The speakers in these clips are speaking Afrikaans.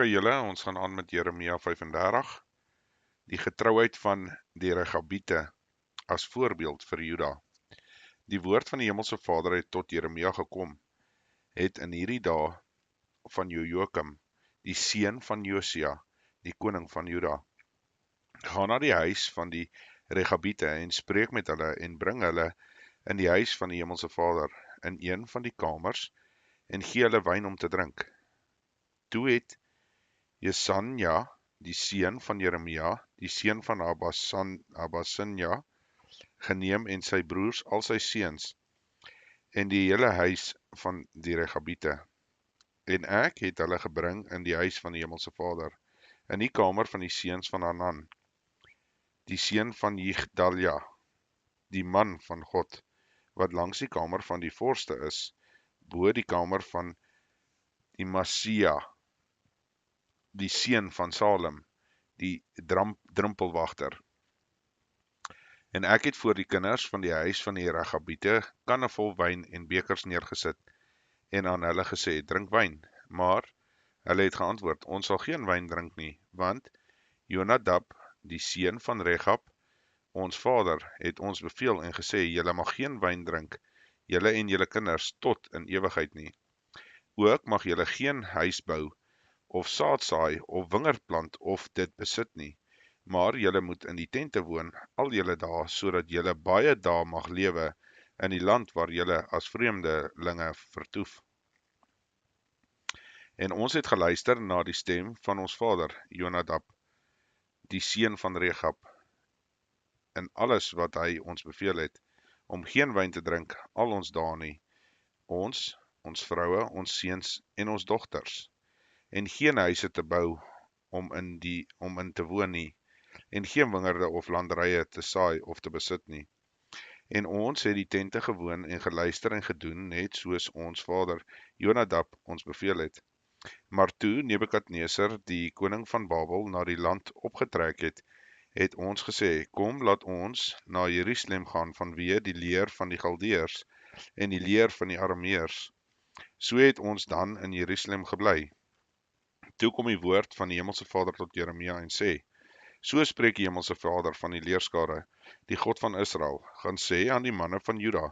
Goeiemôre julle, ons gaan aan met Jeremia 35, die getrouheid van die Regabiete as voorbeeld vir Juda. Die woord van die Hemelse Vader het tot Jeremia gekom, het in hierdie dae van Jojakim, die seun van Josia, die koning van Juda. Ga na die huis van die Regabiete en spreek met hulle en bring hulle in die huis van die Hemelse Vader, in een van die kamers, en gee hulle wyn om te drink. Toe het Jesanja, die seun van Jeremia, die seun van Abasinja, geneem en sy broers, al sy seuns, en die hele huis van die Regabiete. En ek het hulle gebring in die huis van die Hemelse Vader, in die kamer van die seuns van Hanan, die seun van Jigdalia, die man van God, wat langs die kamer van die voorste is, bo die kamer van die Masia, die seun van Salem, die drumpelwagter. En ek het voor die kinders van die huis van die Regabiete kanne vol wyn en bekers neergesit, en aan hulle gesê, drink wyn. Maar hulle het geantwoord, ons sal geen wyn drink nie, want Jonadab, die seun van Regab, ons vader, het ons beveel en gesê, julle mag geen wyn drink, julle en julle kinders, tot in ewigheid nie. Ook mag julle geen huis bou, of saad saai, of wingerd plant, of dit besit nie, maar julle moet in die tente woon, al julle dae, sodat julle baie dae mag lewe in die land waar julle as vreemdelinge vertoef. En ons het geluister na die stem van ons vader, Jonadab, die seun van Regab, in alles wat hy ons beveel het, om geen wyn te drink, al ons dae nie, ons vroue, ons seuns en ons dogters, en geen huise te bou om in te woon nie, en geen wingerde of landerye te saai of te besit nie. En ons het die tente gewoon en geluister en gedoen, net soos ons vader Jonadab ons beveel het. Maar toe Nebukadneser, die koning van Babel, na die land opgetrek het ons gesê, kom, laat ons na Jerusalem gaan vanweë die leer van die Galdeërs en die leer van die Arameërs. So het ons dan in Jerusalem gebly. Toe kom die woord van die Hemelse Vader tot Jeremia en sê, so spreek die Hemelse Vader van die leerskare, die God van Israel, gaan sê aan die manne van Juda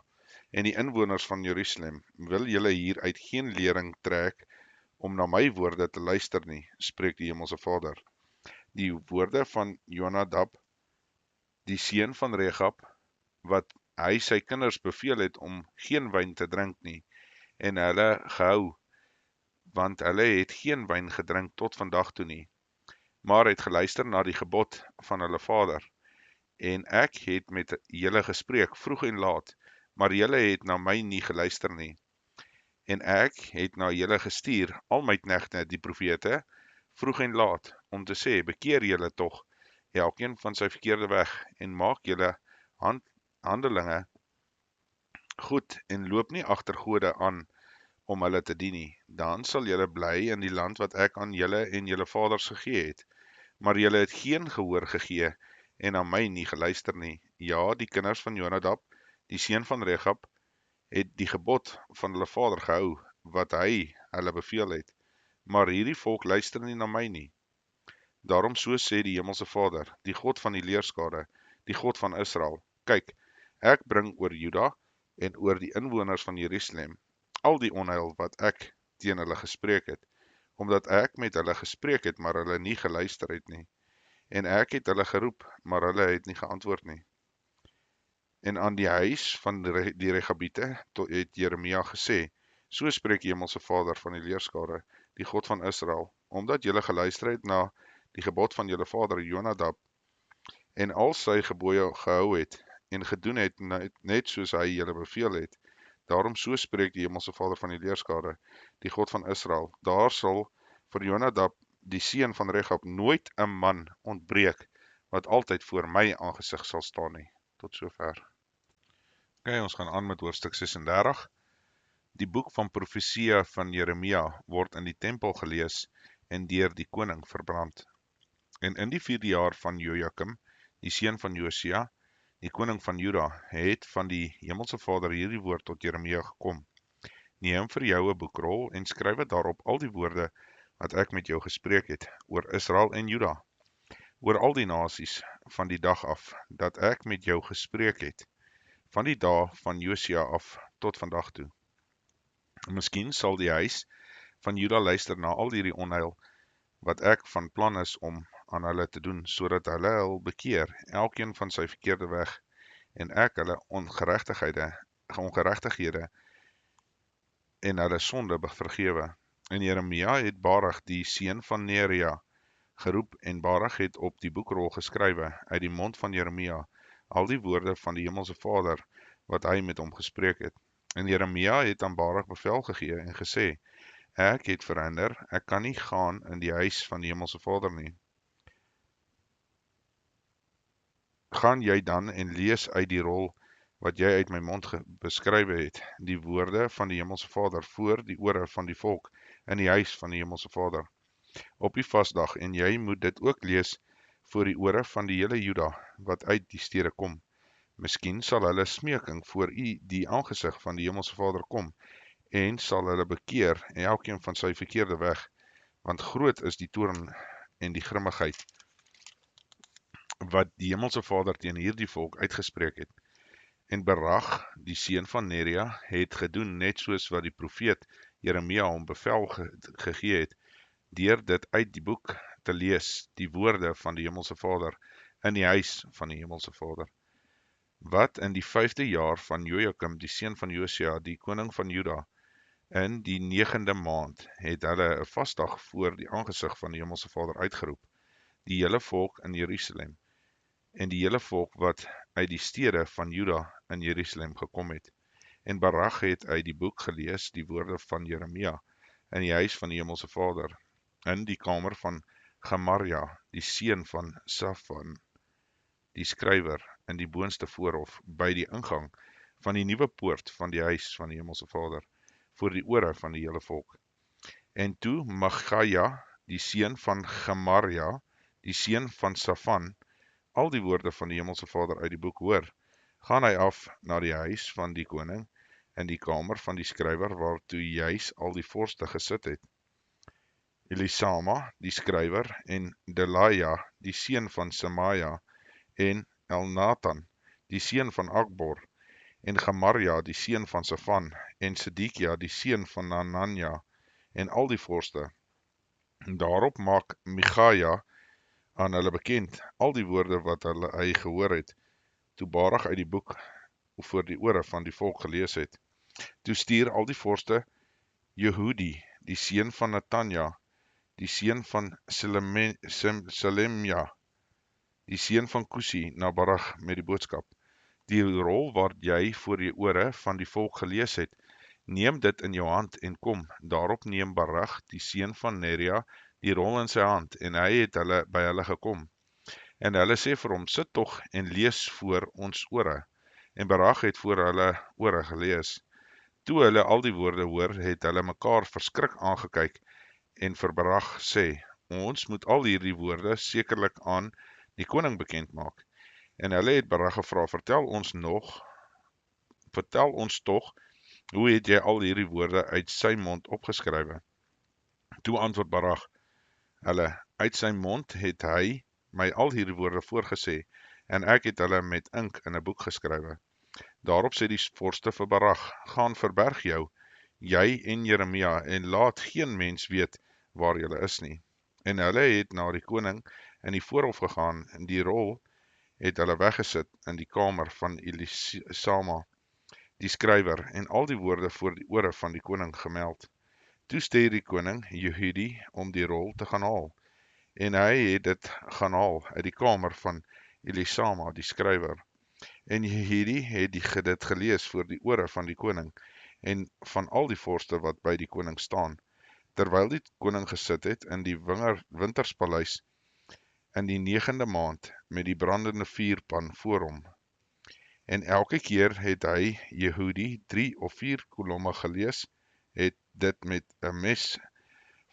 en die inwoners van Jerusalem, wil julle hieruit geen lering trek om na my woorde te luister nie, spreek die Hemelse Vader. Die woorde van Jonadab, die seun van Regab, wat hy sy kinders beveel het om geen wyn te drink nie, en hulle gehou, want hulle het geen wyn gedrink tot vandag toe nie, maar het geluister na die gebod van hulle vader. En ek het met julle gespreek vroeg en laat, maar julle het na my nie geluister nie. En ek het na julle gestuur, al my knegte, die profete, vroeg en laat, om te sê, bekeer julle tog, elkeen van sy verkeerde weg, en maak julle handelinge goed, en loop nie agter gode aan, om hulle te dien nie. Dan sal julle bly in die land wat ek aan julle en julle vaders gegee het. Maar julle het geen gehoor gegee en aan my nie geluister nie. Ja, die kinders van Jonadab, die seun van Regab, het die gebod van hulle vader gehou, wat hy hulle beveel het. Maar hierdie volk luister nie na my nie. Daarom so sê die Hemelse Vader, die God van die leerskare, die God van Israel, kyk, ek bring oor Juda en oor die inwoners van Jerusalem, al die onheil wat ek teen hulle gespreek het, omdat ek met hulle gespreek het, maar hulle nie geluister het nie. En ek het hulle geroep, maar hulle het nie geantwoord nie. En aan die huis van die Regabiete het Jeremia gesê, so spreek die Hemelse Vader van die leerskare, die God van Israel, omdat julle geluister het na die gebod van julle vader Jonadab, en al sy gebooie gehou het, en gedoen het net soos hy julle beveel het. Daarom so spreek die Hemelse Vader van die leerskare, die God van Israel, daar sal vir Jonadab, die seun van Regab, nooit 'n man ontbreek, wat altyd voor my aangesig sal staan nie. Tot sover. Okay, ons gaan aan met hoofstuk 36. Die boek van profeseë van Jeremia word in die tempel gelees en deur die koning verbrand. En in die 4de jaar van Jojakim, die seun van Josia, die koning van Juda, het van die Hemelse Vader hierdie woord tot Jeremia gekom. Neem vir jou 'n boekrol en skryf daarop al die woorde wat ek met jou gespreek het, oor Israel en Juda, oor al die nasies van die dag af, dat ek met jou gespreek het, van die dae van Josia af tot vandag toe. Miskien sal die huis van Juda luister na al hierdie onheil, wat ek van plan is om aan hulle te doen, sodat hulle hul bekeer, elkeen van sy verkeerde weg, en ek hulle ongeregtighede en hulle sonde vergewe. En Jeremia het Baruch die seun van Neria geroep, en Baruch het op die boekrol geskrywe, uit die mond van Jeremia, al die woorde van die Hemelse Vader, wat hy met hom gespreek het. En Jeremia het aan Baruch bevel gegee en gesê, ek het verander, ek kan nie gaan in die huis van die Hemelse Vader nie. Gaan jy dan en lees uit die rol wat jy uit my mond beskrywe het, die woorde van die Hemelse Vader voor die ore van die volk in die huis van die Hemelse Vader op die vasdag, en jy moet dit ook lees voor die ore van die hele Juda wat uit die stede kom. Miskien sal hulle smeking voor die aangesig van die Hemelse Vader kom, en sal hulle bekeer, en elkeen van sy verkeerde weg, want groot is die toorn en die grimmigheid wat die Hemelse Vader teen hierdie volk uitgespreek het. En Baruch, die seun van Neria, het gedoen net soos wat die profeet Jeremia hom bevel gegee het, deur dit uit die boek te lees, die woorde van die Hemelse Vader, in die huis van die Hemelse Vader. Wat in die 5de jaar van Jojakim, die seun van Josia, die koning van Juda, in die 9de maand, het hulle 'n vasdag voor die aangesig van die Hemelse Vader uitgeroep, die hele volk in Jerusalem, en die hele volk wat uit die stede van Juda in Jerusalem gekom het. En Baruch het uit die boek gelees, die woorde van Jeremia, in die huis van die Hemelse Vader, in die kamer van Gemaria, die seun van Safan, die skrywer, in die boonste voorhof, by die ingang van die nuwe poort van die huis van die Hemelse Vader, voor die ore van die hele volk. En toe Michaja, die seun van Gemaria, die seun van Safan, al die woorde van die Hemelse Vader uit die boek hoor, gaan hy af na die huis van die koning, in die kamer van die skrywer, waartoe juis al die vorste gesit het. Elisama, die skrywer, en Delaia, die seun van Semaja, en Elnathan, die seun van Akbor, en Gemaria, die seun van Safan, en Sedekia, die seun van Hanania, en al die vorste. Daarop maak Michaja aan hulle bekend al die woorde wat hy gehoor het, toe Baruch uit die boek voor die ore van die volk gelees het. Toe stuur al die vorste Jehudi, die seun van Natanja, die seun van Selemja, die seun van Kusi, na Baruch met die boodskap. Die rol wat jy voor die ore van die volk gelees het, neem dit in jou hand en kom. Daarop neem Baruch, die seun van Neria, die rol in sy hand, en hy het by hulle gekom. En hulle sê vir hom, sit tog en lees voor ons ore. En Baruch het voor hulle ore gelees. Toe hulle al die woorde hoor, het hulle mekaar verskrik aangekyk, en vir Baruch sê, ons moet al hierdie woorde sekerlik aan die koning bekend maak. En hulle het Baruch gevra, vertel ons tog, hoe het jy al hierdie woorde uit sy mond opgeskrywe? Toe antwoord Baruch, hulle, uit sy mond het hy my al hierdie woorde voorgesê, en ek het hulle met ink in 'n boek geskrywe. Daarop sê die vorste vir Baruch, gaan verberg jou, jy en Jeremia, en laat geen mens weet waar julle is nie. En hulle het na die koning in die voorhof gegaan, en die rol het hulle weggesit in die kamer van Elisama, die skrywer, en al die woorde voor die ore van die koning gemeld. Toe stuur die koning Jehudi om die rol te gaan haal, en hy het dit gaan haal uit die kamer van Elisama, die skrywer. En Jehudi het dit gelees voor die ore van die koning, en van al die vorste wat by die koning staan, terwyl die koning gesit het in die winterspaleis, in die 9de maand, met die brandende vuurpan voor hom. En elke keer het hy Jehudi 3 of 4 kolomme gelees, het dit met 'n mes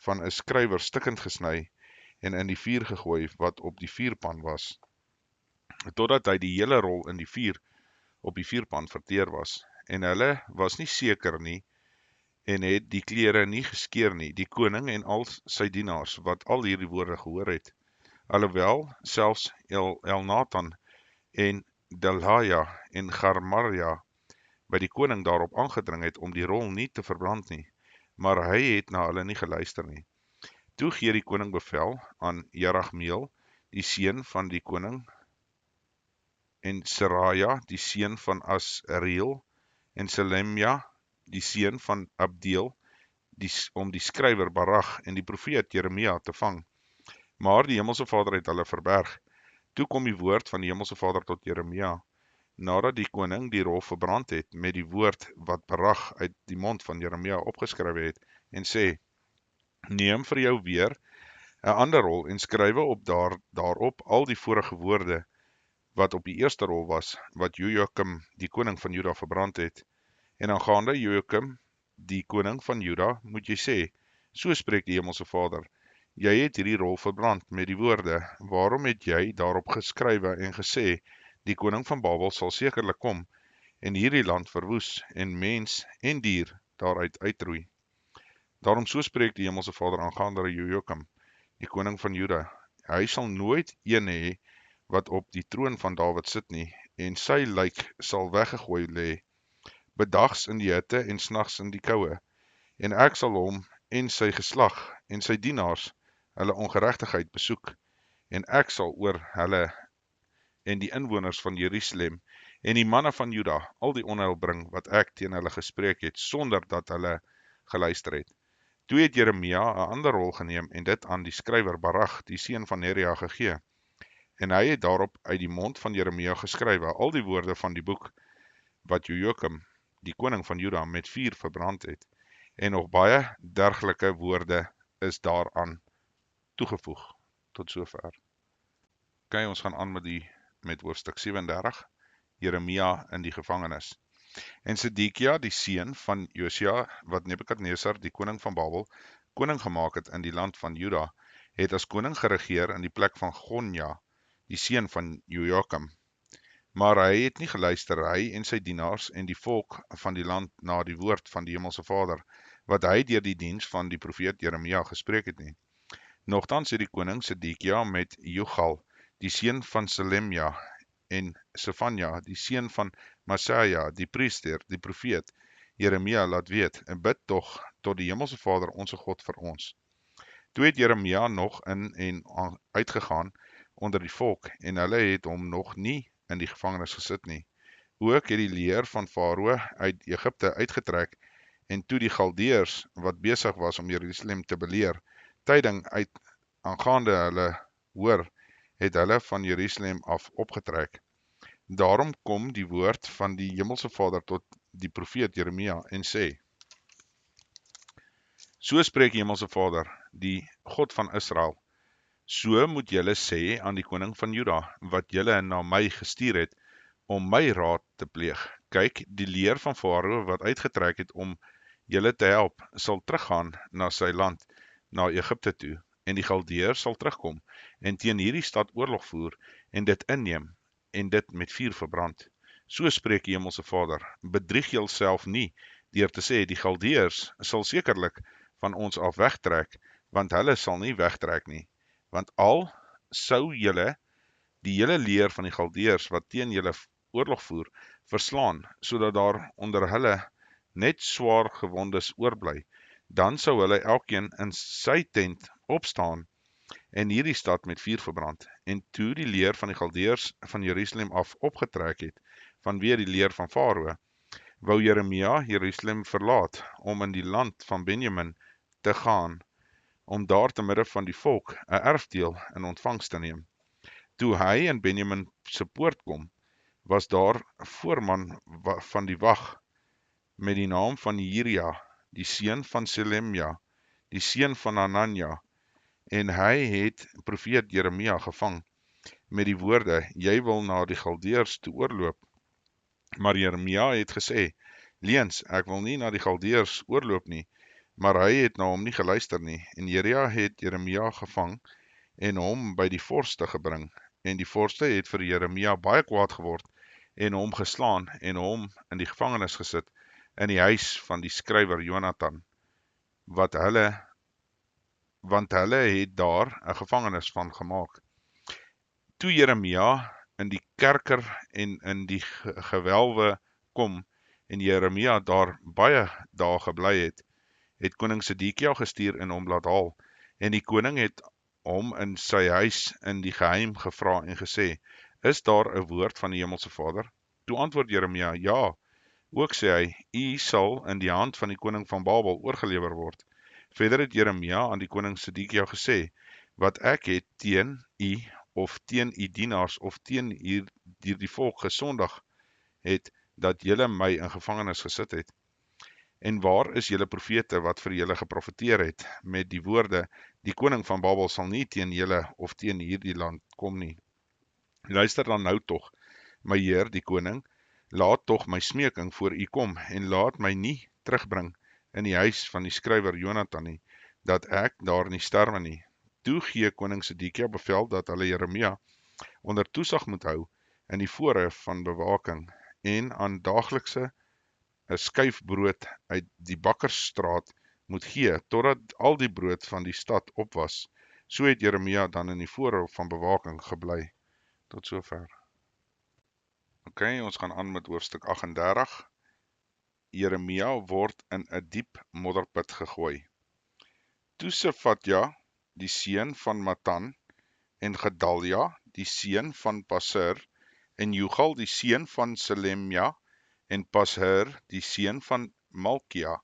van 'n skrywer stikkend gesny, en in die vuur gegooi wat op die vuurpan was, totdat hy die hele rol in die vuur op die vuurpan verteer was. En hulle was nie seker nie, en het die klere nie geskeur nie, die koning en al sy dienaars, wat al hierdie woorde gehoor het. Alhoewel selfs Elnatan en Delaya en Garmaria by die koning daarop aangedring het om die rol nie te verbrand nie, maar hy het na hulle nie geluister nie. Toe gee die koning bevel aan Jeragmeel, die seun van die koning, en Seraja, die seun van Asriel, en Selemja, die seun van Abdeel, om die skrywer Barag en die profeet Jeremia te vang. Maar die Hemelse Vader het hulle verberg. Toe kom die woord van die Hemelse Vader tot Jeremia, nadat die koning die rol verbrand het met die woord wat Barag uit die mond van Jeremia opgeskryf het, en sê, neem vir jou weer 'n ander rol en skrywe op daarop al die vorige woorde wat op die eerste rol was, wat Jojakim, die koning van Juda, verbrand het. En aangaande Jojakim, die koning van Juda, moet jy sê, so spreek die Hemelse Vader, jy het hierdie rol verbrand met die woorde, waarom het jy daarop geskrywe en gesê, die koning van Babel sal sekerlik kom, en hierdie land verwoes, en mens en dier daaruit uitroei. Daarom so spreek die Hemelse Vader aangaande Jojakim, die koning van Juda, hy sal nooit een hê wat op die troon van Dawid sit nie, en sy lijk sal weggegooi lê, bedags in die hitte en snags in die koue, en ek sal hom en sy geslag en sy dienaars hulle ongeregtigheid besoek, en ek sal oor hulle en die inwoners van Jerusalem en die manne van Juda al die onheil bring wat ek teen hulle gespreek het, sonder dat hulle geluister het. Toe het Jeremia 'n ander rol geneem en dit aan die skrywer Barag, die seun van Neria, gegee. En hy het daarop uit die mond van Jeremia geskrywe al die woorde van die boek wat Jojakim, die koning van Juda, met vuur verbrand het. En nog baie dergelike woorde is daaraan toegevoeg. Tot sover. Okay, ons gaan aan met hoofstuk 37, Jeremia in die gevangenis. En Sedekia, die seun van Josia, wat Nebukadnesar, die koning van Babel, koning gemaak het in die land van Juda, het as koning geregeer in die plek van Gonja, die seun van Jojakim. Maar hy het nie geluister, hy en sy dienaars en die volk van die land na die woord van die Hemelse Vader, wat hy deur die diens van die profeet Jeremia gespreek het nie. Nogtans het die koning Sedekia met Jogal, die seun van Selemja, en Sefanja, die seun van Masaja, die priester, die profeet, Jeremia laat weet, en bid tog tot die Hemelse Vader, onze God, vir ons. Toe het Jeremia nog in en uitgegaan onder die volk, en hulle het hom nog nie in die gevangenis gesit nie. Ook het die leer van Farao uit Egipte uitgetrek, en toe die Galdeërs, wat besig was om Jerusalem te beleer, tyding uit aangaande hulle hoor, het hulle van Jerusalem af opgetrek. Daarom kom die woord van die Hemelse Vader tot die profeet Jeremia en sê, so spreek die Hemelse Vader, die God van Israel, so moet julle sê aan die koning van Juda, wat julle na my gestuur het, om my raad te pleeg. Kyk, die leer van Farao wat uitgetrek het om julle te help, sal teruggaan na sy land, na Egipte toe, en die Galdeërs sal terugkom, en teen hierdie stad oorlog voer, en dit inneem, en dit met vuur verbrand. So spreek die Hemelse Vader, bedrieg jylself nie, deur te sê, die Galdeërs sal sekerlik van ons af wegtrek, want hulle sal nie wegtrek nie, want al sou julle die hele leer van die Galdeërs wat teen julle oorlog voer, verslaan, sodat daar onder hulle net swaar gewondes oorbly, dan sou hulle elkeen in sy tent opstaan en hierdie stad met vuur verbrand. En toe die leer van die Galdeërs van Jerusalem af opgetrek het, vanweë die leer van Farao, wou Jeremia Jerusalem verlaat, om in die land van Benjamin te gaan, om daar te midde van die volk 'n erfdeel in ontvangs te neem. Toe hy in Benjamin se poort kom, was daar 'n voorman van die wag, met die naam van Hiria, die seun van Selemja, die seun van Hananja, en hy het profeet Jeremia gevang, met die woorde, jy wil na die Galdeërs toe oorloop. Maar Jeremia het gesê, leens, ek wil nie na die Galdeërs oorloop nie, maar hy het na hom nie geluister nie, en het Jeremia gevang, en hom by die vorste gebring, en die vorste het vir Jeremia baie kwaad geword, en hom geslaan, en hom in die gevangenis gesit, in die huis van die skrywer Jonathan, want hulle het daar 'n gevangenis van gemaak. Toe Jeremia in die kerker en in die gewelwe kom, en Jeremia daar baie dae gebly het koning Sedekia gestuur en hom laat haal, en die koning het hom in sy huis in die geheim gevra en gesê, is daar 'n woord van die Hemelse Vader? Toe antwoord Jeremia, ja. Ook sê hy, u sal in die hand van die koning van Babel oorgelewer word. Verder het Jeremia aan die koning Sedekia gesê, wat ek het teen u of teen u dienaars of teen die volk gesondig het, dat julle my in gevangenis gesit het. En waar is julle profete wat vir julle geprofeteer het, met die woorde, die koning van Babel sal nie teen julle of teen hierdie land kom nie. Luister dan nou tog, my heer die koning, laat tog my smeeking voor u kom, en laat my nie terugbring in die huis van die skrywer Jonathan nie, dat ek daar nie sterwe nie. Toe gee koning Sedekia bevel dat hulle Jeremia onder toesig moet hou in die voorhoof van bewaking en aan daaglikse 'n skyf brood uit die bakkersstraat moet gee, totdat al die brood van die stad op was. So het Jeremia dan in die voorhoof van bewaking gebly. Tot sover. Ok, ons gaan aan met hoofstuk 38. Jeremia word in 'n diep modderput gegooi. Toe Sefatja, die seun van Matan, en Gedalia, die seun van Pasur, en Jugal, die seun van Selemja, en Pasur, die seun van Malkia,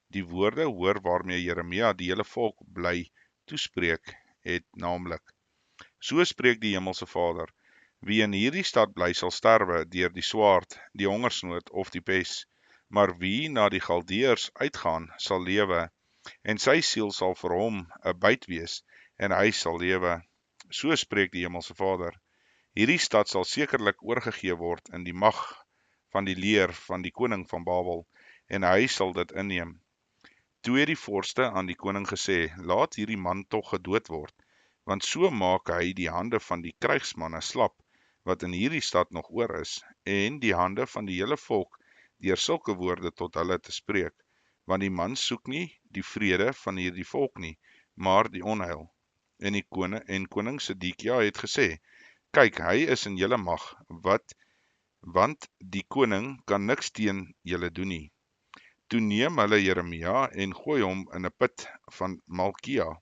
die woorde hoor waarmee Jeremia die hele volk bly toespreek het, naamlik, so spreek die Hemelse Vader, wie in hierdie stad bly sal sterwe deur die swaard, die hongersnood of die pes, maar wie na die Galdeërs uitgaan sal lewe, en sy siel sal vir hom 'n byt wees, en hy sal lewe. So spreek die Hemelse Vader. Hierdie stad sal sekerlik oorgegee word in die mag van die leer van die koning van Babel, en hy sal dit inneem. Toe het die vorste aan die koning gesê, laat hierdie man tog gedood word, want so maak hy die hande van die krygsmanne slap, wat in hierdie stad nog oor is, en die hande van die hele volk, deur sulke woorde tot hulle te spreek, want die man soek nie die vrede van hierdie volk nie, maar die onheil. En koning Sedekia het gesê, kyk, hy is in julle mag, want die koning kan niks teen julle doen nie. Toe neem hulle Jeremia en gooi hom in 'n put van Malkia,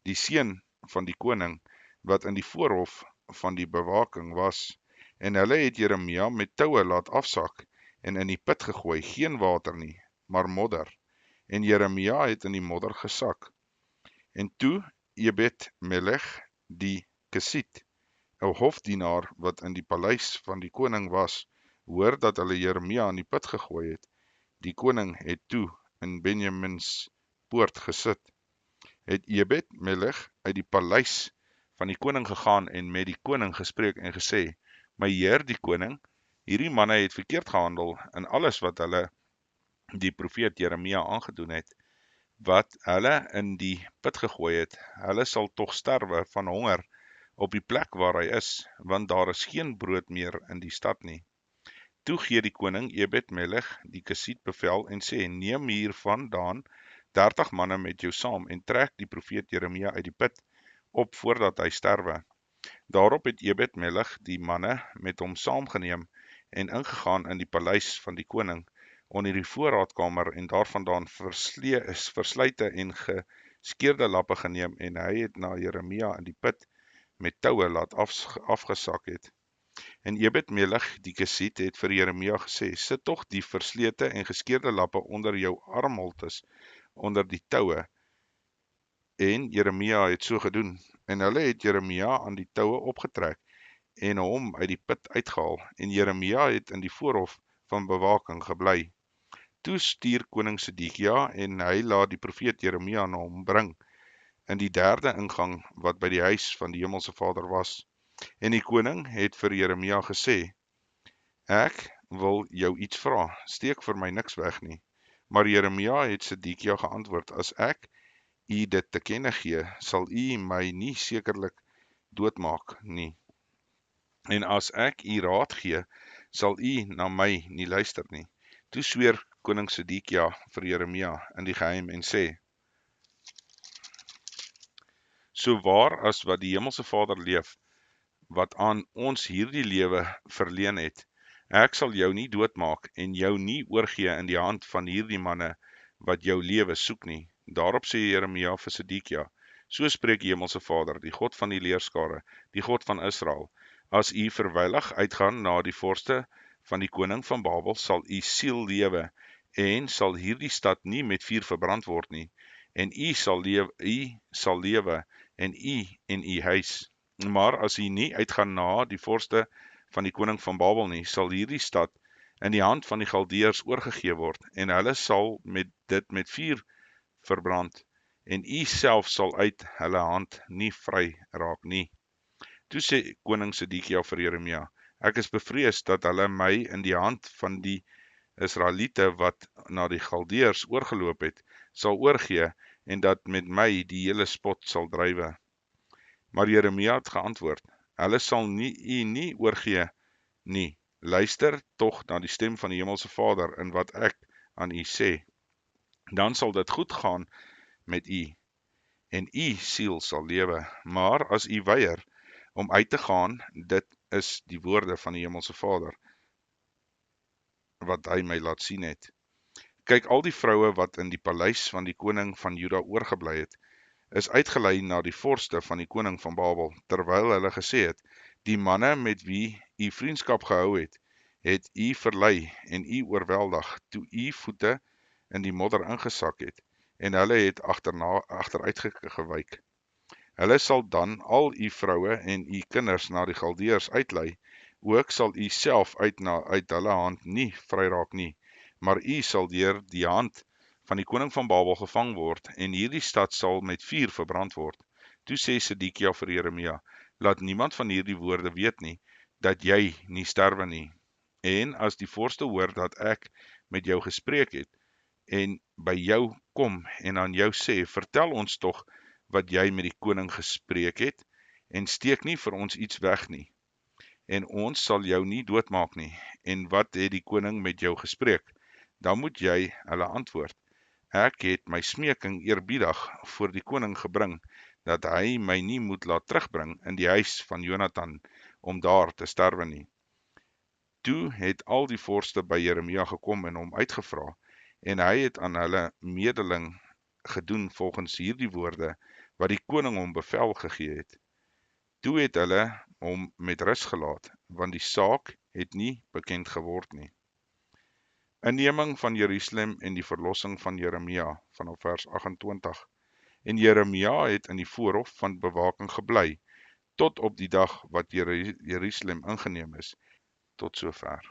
die seun van die koning, wat in die voorhof van die bewaking was, en hulle het Jeremia met toue laat afsak, en in die put gegooi, geen water nie, maar modder, en Jeremia het in die modder gesak. En toe Ebed-Melech die Kesiet, 'n hofdienaar wat in die paleis van die koning was, hoor dat hulle Jeremia in die put gegooi het. Die koning het toe in Benjamins poort gesit. Het Ebed-Melech uit die paleis van die koning gegaan en met die koning gespreek en gesê, my heer die koning, hierdie manne het verkeerd gehandel in alles wat hulle die profeet Jeremia aangedoen het, wat hulle in die put gegooi het. Hulle sal tog sterwe van honger op die plek waar hy is, want daar is geen brood meer in die stad nie. Toe gee die koning Ebed-Melech die Kesiet bevel en sê, neem hiervandaan 30 manne met jou saam en trek die profeet Jeremia uit die put op voordat hy sterwe. Daarop het Ebed-Melech die manne met hom saamgeneem en ingegaan in die paleis van die koning, onder die voorraadkamer en daarvandaan verslyte en geskeurde lappe geneem en hy het na Jeremia in die put met toue laat afgesak het. En Ebed-Melech die Kesiet het vir Jeremia gesê, sit tog die verslete en geskeurde lappe onder jou armholtes, onder die toue. En Jeremia het so gedoen, en hulle het Jeremia aan die toue opgetrek, en hom uit die put uitgehaal, en Jeremia het in die voorhof van bewaking gebly. Toe stuur koning Sedekia, en hy laat die profeet Jeremia na hom bring, in die derde ingang wat by die huis van die Hemelse Vader was. En die koning het vir Jeremia gesê, ek wil jou iets vra, steek vir my niks weg nie. Maar Jeremia het Sedekia geantwoord, as ek u dit te kenne gee, sal u my nie sekerlik doodmaak nie. En as ek u raad gee, sal u na my nie luister nie. Toe sweer koning Sedekia vir Jeremia in die geheim en sê: So waar as wat die hemelse Vader leef, wat aan ons hierdie lewe verleen het, ek sal jou nie doodmaak en jou nie oorgee in die hand van hierdie manne wat jou lewe soek nie. Daarop sê Jeremia vir Sedekia: So spreek die hemelse Vader, die God van die leerskare, die God van Israel: As u verwylig uitgaan na die vorste van die koning van Babel, sal u siel lewe en sal hierdie stad nie met vuur verbrand word nie, en u sal lewe en u huis. Maar as u nie uitgaan na die vorste van die koning van Babel nie, sal hierdie stad in die hand van die Galdeërs oorgegee word, en hulle sal dit met vuur verbrand, en u self sal uit hulle hand nie vry raak nie. Toe sê koning Sedekia vir Jeremia: Ek is bevrees dat hulle my in die hand van die Israeliete wat na die Galdeërs oorgeloop het, sal oorgee, en dat met my die hele spot sal drywe. Maar Jeremia het geantwoord: Hulle sal nie oorgee nie. Luister tog na die stem van die hemelse Vader in wat ek aan u sê. Dan sal dit goed gaan met u, en u siel sal lewe. Maar as u weier om uit te gaan, dit is die woorde van die hemelse Vader, wat hy my laat sien het. Kyk, al die vroue wat in die paleis van die koning van Juda oorgebly het, is uitgelei na die vorste van die koning van Babel, terwyl hulle gesê het: Die manne met wie u vriendskap gehou het u verlei en u oorweldig, toe u voete in die modder ingesak het, en hulle het agteruit gewyk. Hulle sal dan al u vroue en u kinders na die Galdeërs uitlei, ook sal u self uit hulle hand nie vry raak nie, maar u sal deur die hand van die koning van Babel gevang word, en hierdie stad sal met vuur verbrand word. Toe sê Sedekia vir Jeremia: Laat niemand van hierdie woorde weet nie, dat jy nie sterwe nie. En as die vorste hoor dat ek met jou gespreek het, en by jou kom en aan jou sê: Vertel ons tog wat jy met die koning gespreek het, en steek nie vir ons iets weg nie, en ons sal jou nie doodmaak nie. En wat het die koning met jou gespreek? Dan moet jy hulle antwoord: Ek het my smeking eerbiedig voor die koning gebring, dat hy my nie moet laat terugbring in die huis van Jonathan, om daar te sterwe nie. Toe het al die vorste by Jeremia gekom en hom uitgevra, en hy het aan hulle mededeling gedoen volgens hierdie woorde, wat die koning hom bevel gegee het. Toe het hulle hom met rus gelaat, want die saak het nie bekend geword nie. Inneming van Jerusalem en die verlossing van Jeremia, vanaf vers 28. En Jeremia het in die voorhof van bewaking gebly, tot op die dag wat Jerusalem ingeneem is, tot sover.